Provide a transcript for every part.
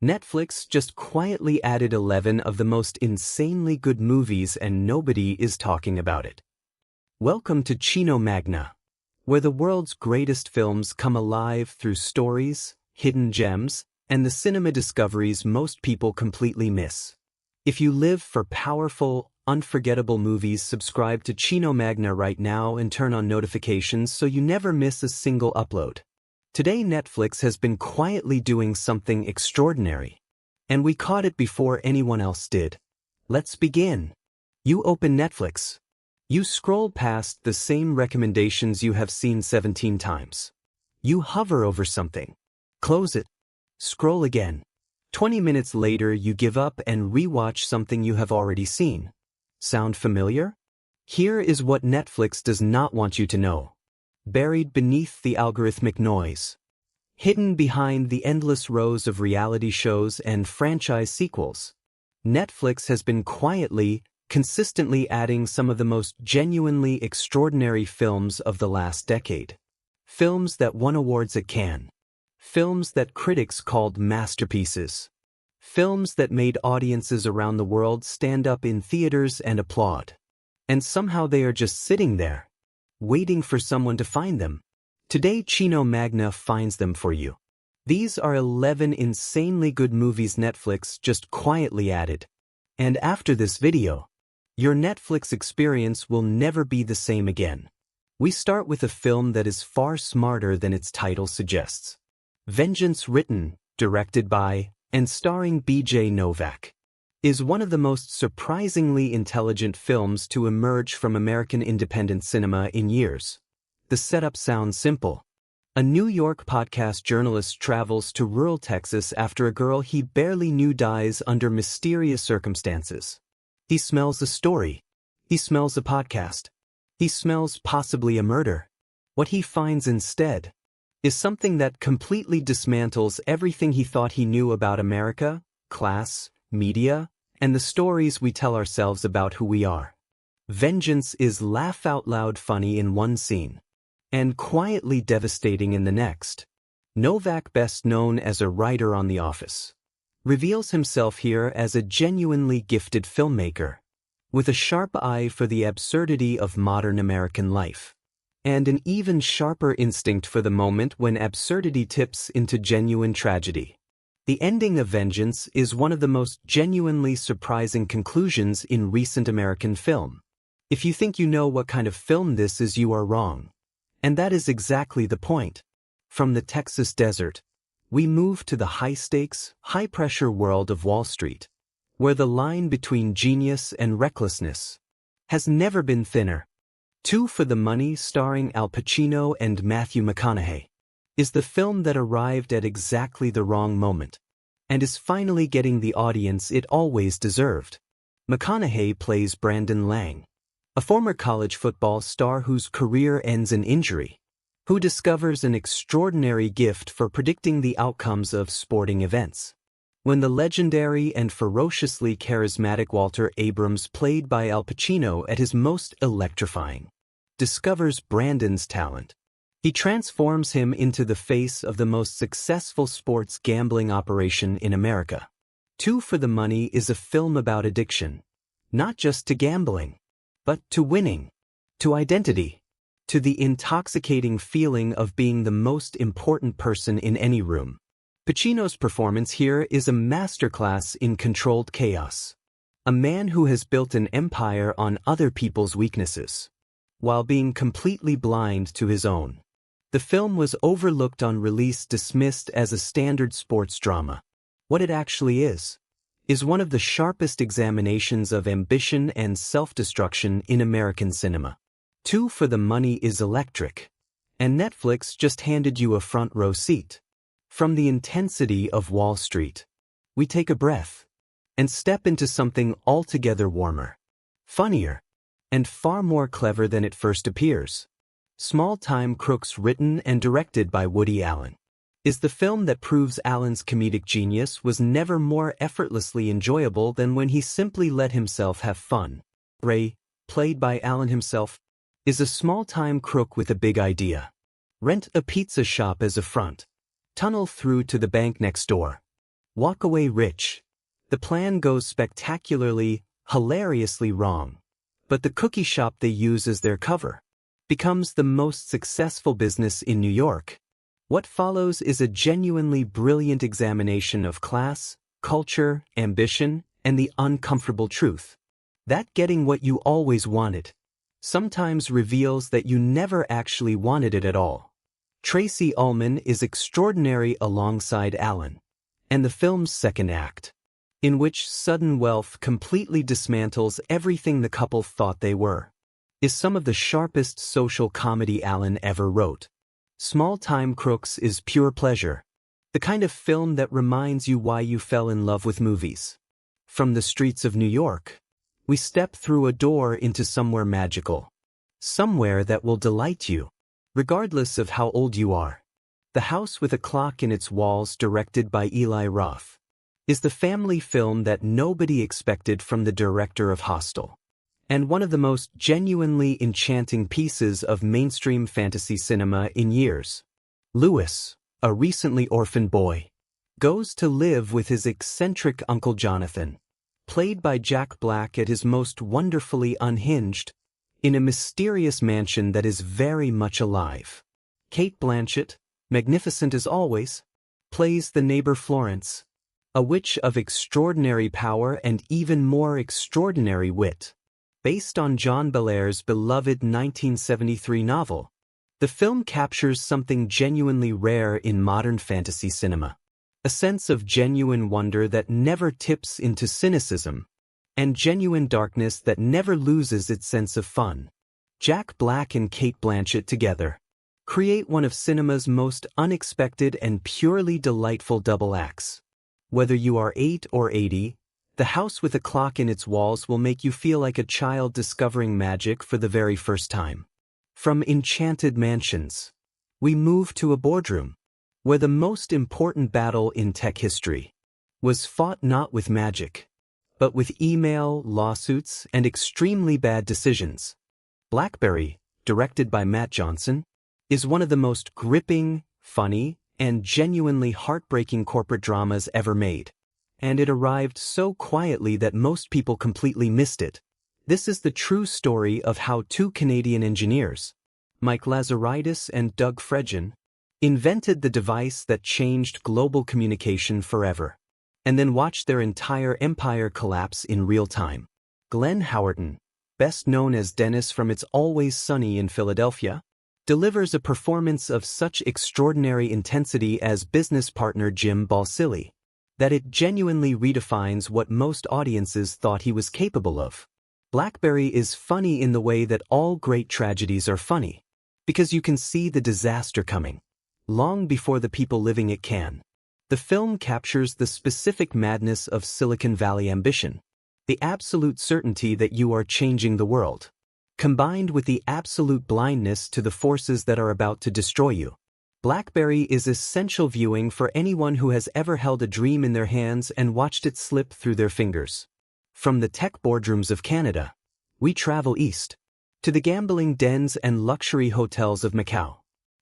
Netflix just quietly added 11 of the most insanely good movies and nobody is talking about it. Welcome to Cino Magna, where the world's greatest films come alive through stories, hidden gems, and the cinema discoveries most people completely miss. If you live for powerful, unforgettable movies, subscribe to Cino Magna right now and turn on notifications so you never miss a single upload. Today Netflix has been quietly doing something extraordinary. And we caught it before anyone else did. Let's begin. You open Netflix. You scroll past the same recommendations you have seen 17 times. You hover over something. Close it. Scroll again. 20 minutes later you give up and rewatch something you have already seen. Sound familiar? Here is what Netflix does not want you to know. Buried beneath the algorithmic noise. Hidden behind the endless rows of reality shows and franchise sequels. Netflix has been quietly, consistently adding some of the most genuinely extraordinary films of the last decade. Films that won awards at Cannes. Films that critics called masterpieces. Films that made audiences around the world stand up in theaters and applaud. And somehow they are just sitting there, waiting for someone to find them. Today Cino Magna finds them for you. These are 11 insanely good movies Netflix just quietly added. And after this video, your Netflix experience will never be the same again. We start with a film that is far smarter than its title suggests. Vengeance, written, directed by, and starring B.J. Novak, is one of the most surprisingly intelligent films to emerge from American independent cinema in years. The setup sounds simple. A New York podcast journalist travels to rural Texas after a girl he barely knew dies under mysterious circumstances. He smells a story. He smells a podcast. He smells possibly a murder. What he finds instead is something that completely dismantles everything he thought he knew about America, class, media, and the stories we tell ourselves about who we are. Vengeance is laugh-out-loud funny in one scene, and quietly devastating in the next. Novak, best known as a writer on The Office, reveals himself here as a genuinely gifted filmmaker, with a sharp eye for the absurdity of modern American life, and an even sharper instinct for the moment when absurdity tips into genuine tragedy. The ending of Vengeance is one of the most genuinely surprising conclusions in recent American film. If you think you know what kind of film this is, you are wrong. And that is exactly the point. From the Texas desert, we move to the high-stakes, high-pressure world of Wall Street, where the line between genius and recklessness has never been thinner. Two for the Money, starring Al Pacino and Matthew McConaughey, is the film that arrived at exactly the wrong moment, and is finally getting the audience it always deserved. McConaughey plays Brandon Lang, a former college football star whose career ends in injury, who discovers an extraordinary gift for predicting the outcomes of sporting events. When the legendary and ferociously charismatic Walter Abrams, played by Al Pacino at his most electrifying, discovers Brandon's talent, he transforms him into the face of the most successful sports gambling operation in America. Two for the Money is a film about addiction, not just to gambling, but to winning, to identity, to the intoxicating feeling of being the most important person in any room. Pacino's performance here is a masterclass in controlled chaos. A man who has built an empire on other people's weaknesses, while being completely blind to his own. The film was overlooked on release, dismissed as a standard sports drama. What it actually is one of the sharpest examinations of ambition and self-destruction in American cinema. Two for the Money is electric, and Netflix just handed you a front row seat. From the intensity of Wall Street, we take a breath and step into something altogether warmer, funnier, and far more clever than it first appears. Small-Time Crooks, written and directed by Woody Allen, is the film that proves Allen's comedic genius was never more effortlessly enjoyable than when he simply let himself have fun. Ray, played by Allen himself, is a small-time crook with a big idea. Rent a pizza shop as a front. Tunnel through to the bank next door. walk away rich. The plan goes spectacularly, hilariously wrong. But the cookie shop they use as their cover becomes the most successful business in New York. What follows is a genuinely brilliant examination of class, culture, ambition, and the uncomfortable truth that getting what you always wanted sometimes reveals that you never actually wanted it at all. Tracey Ullman is extraordinary alongside Alan, and the film's second act, in which sudden wealth completely dismantles everything the couple thought they were, is some of the sharpest social comedy Alan ever wrote. Small Time Crooks is pure pleasure, the kind of film that reminds you why you fell in love with movies. From the streets of New York, we step through a door into somewhere magical, somewhere that will delight you, regardless of how old you are. The House with a Clock in Its Walls, directed by Eli Roth, is the family film that nobody expected from the director of Hostel, and one of the most genuinely enchanting pieces of mainstream fantasy cinema in years. Lewis, a recently orphaned boy, goes to live with his eccentric Uncle Jonathan, played by Jack Black at his most wonderfully unhinged, in a mysterious mansion that is very much alive. Cate Blanchett, magnificent as always, plays the neighbor Florence, a witch of extraordinary power and even more extraordinary wit. Based on John Bellairs' beloved 1973 novel, the film captures something genuinely rare in modern fantasy cinema: a sense of genuine wonder that never tips into cynicism, and genuine darkness that never loses its sense of fun. Jack Black and Cate Blanchett together create one of cinema's most unexpected and purely delightful double acts. Whether you are 8 or 80, The House with a Clock in Its Walls will make you feel like a child discovering magic for the very first time. From enchanted mansions, we move to a boardroom, where the most important battle in tech history was fought not with magic, but with email, lawsuits, and extremely bad decisions. BlackBerry, directed by Matt Johnson, is one of the most gripping, funny, and genuinely heartbreaking corporate dramas ever made, and it arrived so quietly that most people completely missed it. This is the true story of how two Canadian engineers, Mike Lazaridis and Doug Fredgen, invented the device that changed global communication forever, and then watched their entire empire collapse in real time. Glenn Howerton, best known as Dennis from It's Always Sunny in Philadelphia, delivers a performance of such extraordinary intensity as business partner Jim Balsillie that it genuinely redefines what most audiences thought he was capable of. BlackBerry is funny in the way that all great tragedies are funny, because you can see the disaster coming long before the people living it can. The film captures the specific madness of Silicon Valley ambition, the absolute certainty that you are changing the world, combined with the absolute blindness to the forces that are about to destroy you. BlackBerry is essential viewing for anyone who has ever held a dream in their hands and watched it slip through their fingers. From the tech boardrooms of Canada, we travel east to the gambling dens and luxury hotels of Macau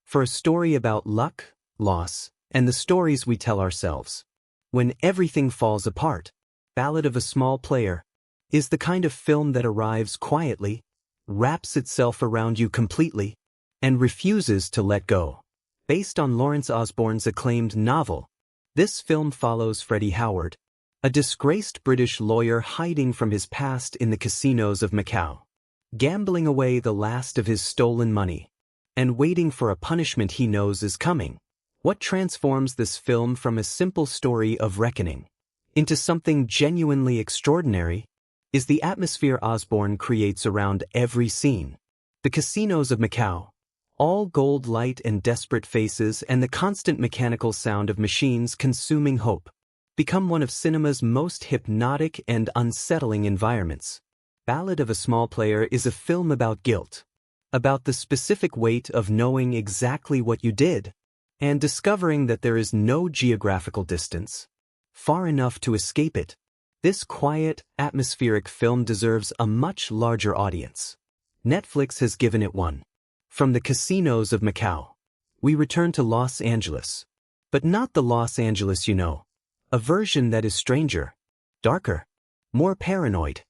for a story about luck, loss, and the stories we tell ourselves when everything falls apart. Ballad of a Small Player is the kind of film that arrives quietly, wraps itself around you completely, and refuses to let go. Based on Lawrence Osborne's acclaimed novel, this film follows Freddie Howard, a disgraced British lawyer hiding from his past in the casinos of Macau, gambling away the last of his stolen money, and waiting for a punishment he knows is coming. What transforms this film from a simple story of reckoning into something genuinely extraordinary is the atmosphere Osborne creates around every scene. The casinos of Macau, all gold light and desperate faces, and the constant mechanical sound of machines consuming hope, become one of cinema's most hypnotic and unsettling environments. Ballad of a Small Player is a film about guilt, about the specific weight of knowing exactly what you did, and discovering that there is no geographical distance far enough to escape it. This quiet, atmospheric film deserves a much larger audience. Netflix has given it one. From the casinos of Macau, we return to Los Angeles. But not the Los Angeles you know. A version that is stranger, darker, more paranoid,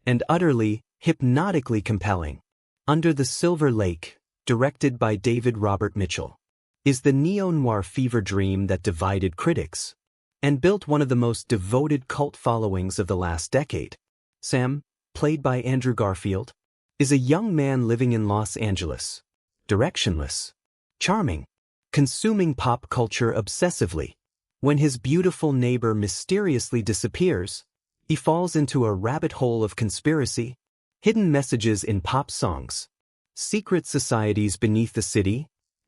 and utterly, hypnotically compelling. Under the Silver Lake, directed by David Robert Mitchell, is the neo-noir fever dream that divided critics and built one of the most devoted cult followings of the last decade. Sam, played by Andrew Garfield, is a young man living in Los Angeles, directionless, charming, consuming pop culture obsessively. When his beautiful neighbor mysteriously disappears, he falls into a rabbit hole of conspiracy, hidden messages in pop songs, secret societies beneath the city,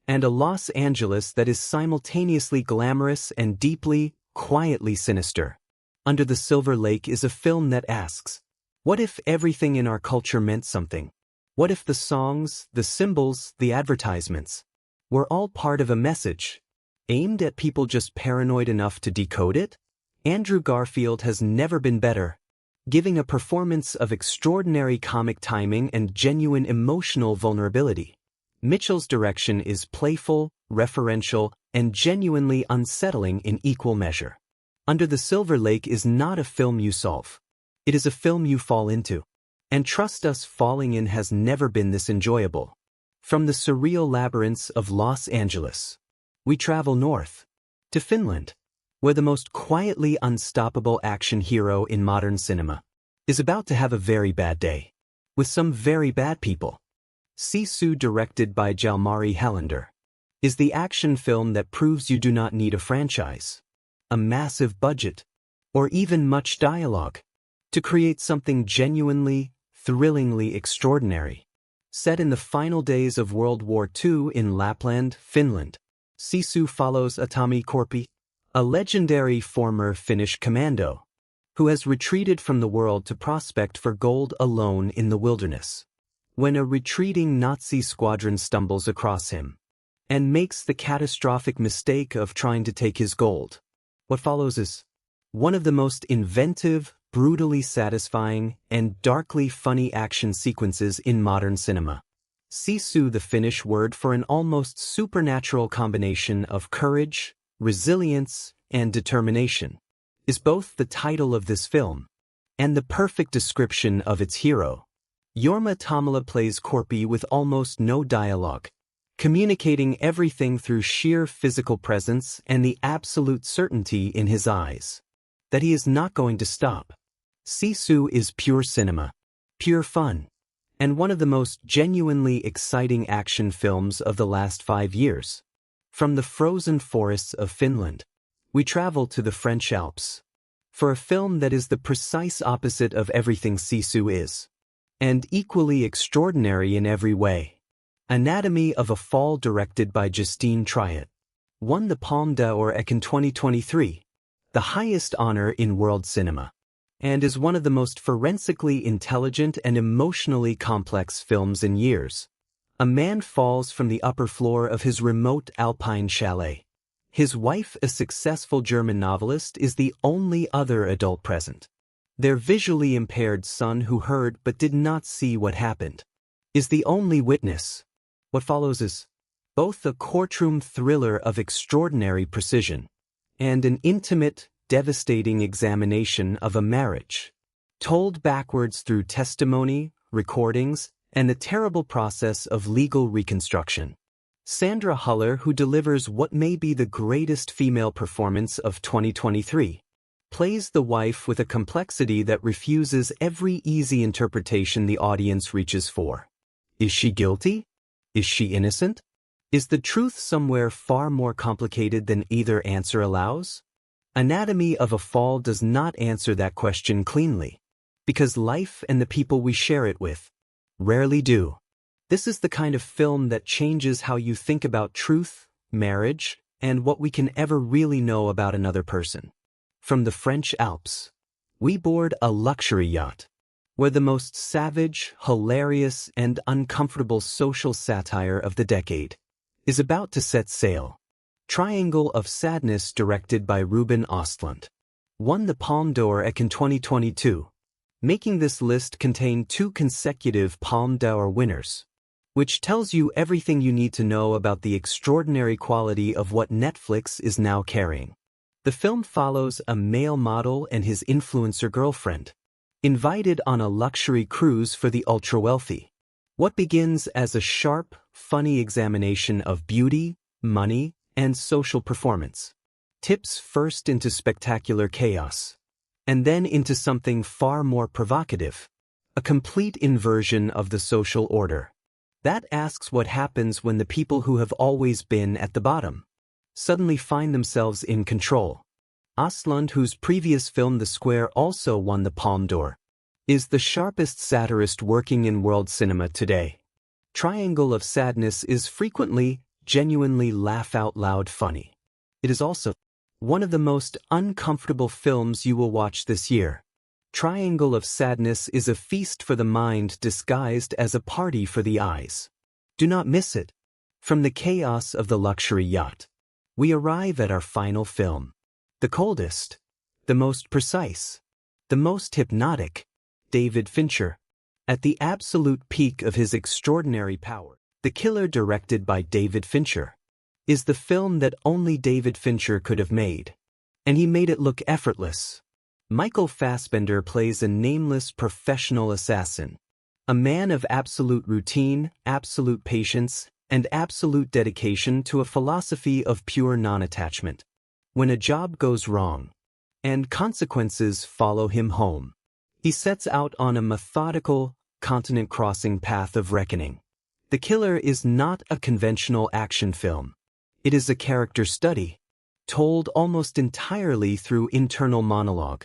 and a Los Angeles that is simultaneously glamorous and deeply, quietly sinister. Under the Silver Lake is a film that asks, what if everything in our culture meant something? What if the songs, the symbols, the advertisements were all part of a message, aimed at people just paranoid enough to decode it? Andrew Garfield has never been better, giving a performance of extraordinary comic timing and genuine emotional vulnerability. Mitchell's direction is playful, referential, and genuinely unsettling in equal measure. Under the Silver Lake is not a film you solve. It is a film you fall into. And trust us, falling in has never been this enjoyable. From the surreal labyrinths of Los Angeles, we travel north to Finland, where the most quietly unstoppable action hero in modern cinema is about to have a very bad day with some very bad people. Sisu, directed by Jalmari Helander, is the action film that proves you do not need a franchise, a massive budget, or even much dialogue to create something genuinely, thrillingly extraordinary. Set in the final days of World War II in Lapland, Finland, Sisu follows Atami Korpi, a legendary former Finnish commando who has retreated from the world to prospect for gold alone in the wilderness. When a retreating Nazi squadron stumbles across him and makes the catastrophic mistake of trying to take his gold, what follows is one of the most inventive, brutally satisfying, and darkly funny action sequences in modern cinema. Sisu, the Finnish word for an almost supernatural combination of courage, resilience, and determination, is both the title of this film and the perfect description of its hero. Jorma Tommila plays Korpi with almost no dialogue, communicating everything through sheer physical presence and the absolute certainty in his eyes that he is not going to stop. Sisu is pure cinema, pure fun, and one of the most genuinely exciting action films of the last 5 years. From the frozen forests of Finland, we travel to the French Alps for a film that is the precise opposite of everything Sisu is, and equally extraordinary in every way. Anatomy of a Fall, directed by Justine Triet, won the Palme d'Or in 2023, the highest honor in world cinema, and is one of the most forensically intelligent and emotionally complex films in years. A man falls from the upper floor of his remote alpine chalet. His wife, a successful German novelist, is the only other adult present. Their visually impaired son, who heard but did not see what happened, is the only witness. What follows is both a courtroom thriller of extraordinary precision and an intimate, devastating examination of a marriage, told backwards through testimony, recordings, and the terrible process of legal reconstruction. Sandra Huller, who delivers what may be the greatest female performance of 2023, plays the wife with a complexity that refuses every easy interpretation the audience reaches for. Is she guilty? Is she innocent? Is the truth somewhere far more complicated than either answer allows? Anatomy of a Fall does not answer that question cleanly, because life and the people we share it with rarely do. This is the kind of film that changes how you think about truth, marriage, and what we can ever really know about another person. From the French Alps, we board a luxury yacht, where the most savage, hilarious, and uncomfortable social satire of the decade is about to set sail. Triangle of Sadness, directed by Ruben Östlund, won the Palme d'Or in 2022, making this list contain 2 consecutive Palme d'Or winners, which tells you everything you need to know about the extraordinary quality of what Netflix is now carrying. The film follows a male model and his influencer girlfriend, invited on a luxury cruise for the ultra-wealthy. What begins as a sharp, funny examination of beauty, money, and social performance tips first into spectacular chaos, and then into something far more provocative, a complete inversion of the social order. That asks what happens when the people who have always been at the bottom suddenly find themselves in control. Asland, whose previous film The Square also won the Palme d'Or, is the sharpest satirist working in world cinema today. Triangle of Sadness is frequently, genuinely laugh-out-loud funny. It is also one of the most uncomfortable films you will watch this year. Triangle of Sadness is a feast for the mind disguised as a party for the eyes. Do not miss it. From the chaos of the luxury yacht, we arrive at our final film. The coldest, the most precise, the most hypnotic, David Fincher. At the absolute peak of his extraordinary power, The Killer, directed by David Fincher, is the film that only David Fincher could have made. And he made it look effortless. Michael Fassbender plays a nameless professional assassin, a man of absolute routine, absolute patience, and absolute dedication to a philosophy of pure non-attachment. When a job goes wrong, and consequences follow him home, he sets out on a methodical, continent-crossing path of reckoning. The Killer is not a conventional action film. It is a character study, told almost entirely through internal monologue,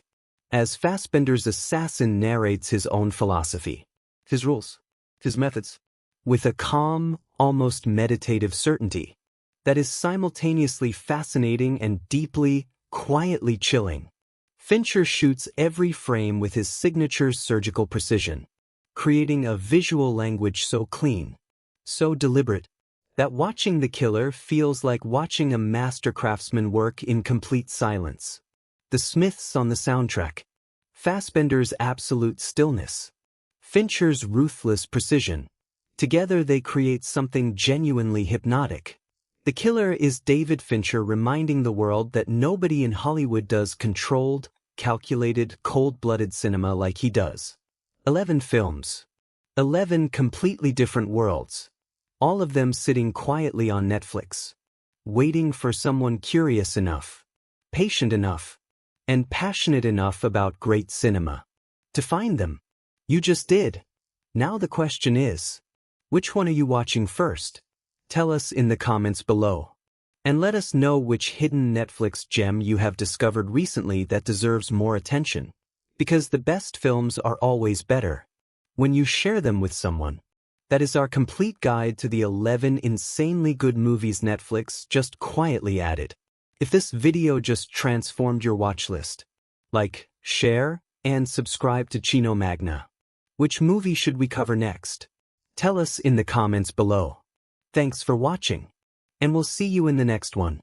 as Fassbender's assassin narrates his own philosophy, his rules, his methods, with a calm, almost meditative certainty that is simultaneously fascinating and deeply, quietly chilling. Fincher shoots every frame with his signature surgical precision, creating a visual language so clean, so deliberate, that watching The Killer feels like watching a master craftsman work in complete silence. The Smiths on the soundtrack, Fassbender's absolute stillness, Fincher's ruthless precision. Together they create something genuinely hypnotic. The Killer is David Fincher reminding the world that nobody in Hollywood does controlled, calculated, cold-blooded cinema like he does. 11 films. 11 completely different worlds. All of them sitting quietly on Netflix, waiting for someone curious enough, patient enough, and passionate enough about great cinema to find them. You just did. Now the question is, which one are you watching first? Tell us in the comments below. And let us know which hidden Netflix gem you have discovered recently that deserves more attention. Because the best films are always better when you share them with someone. That is our complete guide to the 11 insanely good movies Netflix just quietly added. If this video just transformed your watch list, like, share, and subscribe to Cino Magna. Which movie should we cover next? Tell us in the comments below. Thanks for watching, and we'll see you in the next one.